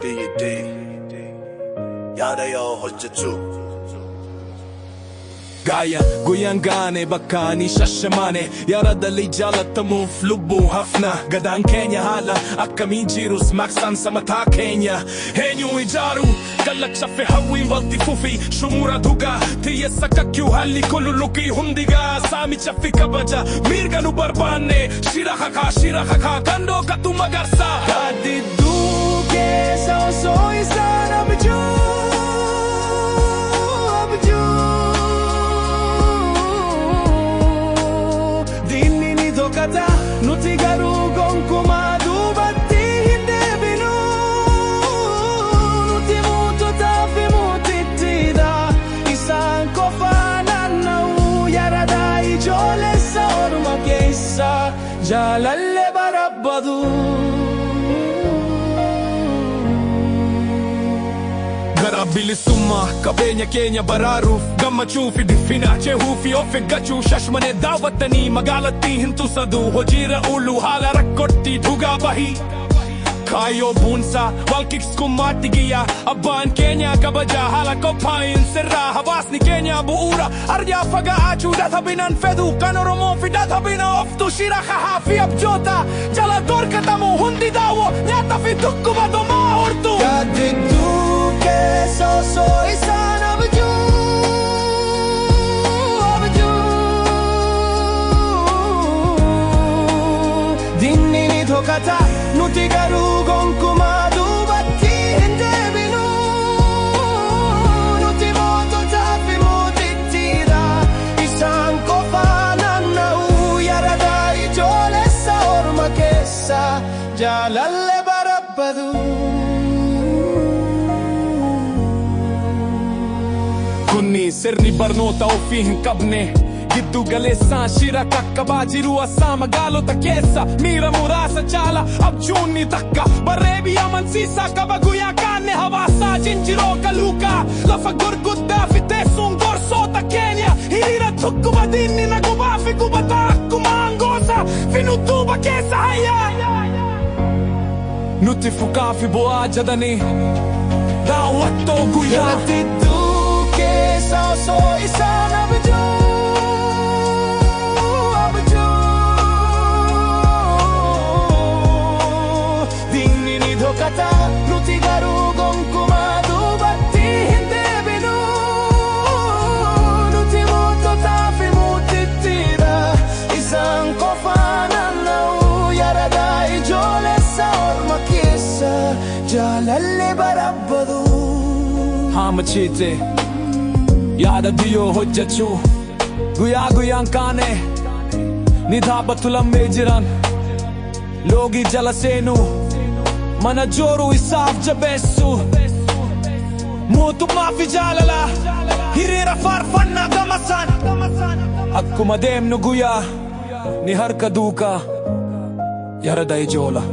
D yaadayo hojjechuu Guyyaa Guyyaan Kaane bakka ni shashamane Yara dalii jaallatamuuf lubbuu hafna Gadaan keenya haala akkamiin jirus maqsaan sa mataa keenya Eenyu ijaaru kalaqsafe hawwiin walti fufi Shumura dhugaa tiyyeessa kakkuu haalli kululuqii hundigaa Saamicha fi kabaja mirga nu barbaanne Shira hakaa kandoo kattu magarsa Kaadidduu keessa osoo isaan abjuu Nuti garuu gonkumaa duubatti hin deebinu Nuti muutotaa fi muutittidha Isaan qofaa naanna'uu yaradaa ijoolessa orma keessa Jaalalle barabbadu Gara bilisummaa qabeenya keenya baraaruuf gammachuu fi dhiphina ceehuu fi of eeggachuu shashmanee daawwattanii magaalattii hin tusadu hojiirra oolu haala rakkootti dhugaa bahii Kaayyoo buunsaa walqixxummaatti Guyyaa abbaan keenya kabajaa haala qophaa'in sirraa hawaasni keenya bu'uura arjaa fagaachuu dadhabinaan fedhu kan Oromoo fi dadhabina oftu shira hahaa fi abjoota jala dorgatamu hundi daawwo nyaata fi dhukkuba domaa hortu keessa osoo isaan abjuu Dinni ni dhokata nuti garuu gonkumaa duubatti hin deebinu Nuti moototaa fi muutittidha Isaan qofaa naanna'uu yaradaa ijoolessa orma keessa Jaalalle barabbadu Kunni sirni barnoota ofii hin qabne Giddu galeessaan shira kakkabaa jiru asaa magaalota keessa Miira muraasa caala abjuun ni takka Barreebii amansiisaa qaba Guyyaa Kaane hawaasaa jinjiroo galuukaa Lafa gurguddaa fi teessuun gorsoota keenya Hiriira dhukkuba diinni nagubaa fi gubataa akkuma angoosa Finu duuba keessa hayyaa Nuti fukaa fi bu'aa jedhanii daawwattoo Guyyaa keessa osoo isaan abjuu Dinni ni dhokata nuti garuu gonkumaa duubatti hin deebinu Nuti moototaa fi muutittidha Isaan qofaa naanna'uu yaradaa ijoolessa orma keessa Jaalalle barabbadu Haamachite Yaada diyyoo hojjechuu Guyyaan Kaane ni dhaabbatu lammee jiran Loogii jala seenuu mana jooruu isaaf jabeessu Mootummaa fi jaalala hiriira faarfannaa gamasaan Akkuma deemnu Guyyaa ni harka duukaa Yarada ijoola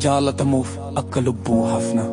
jaalatamuuf akka lubbuu hafna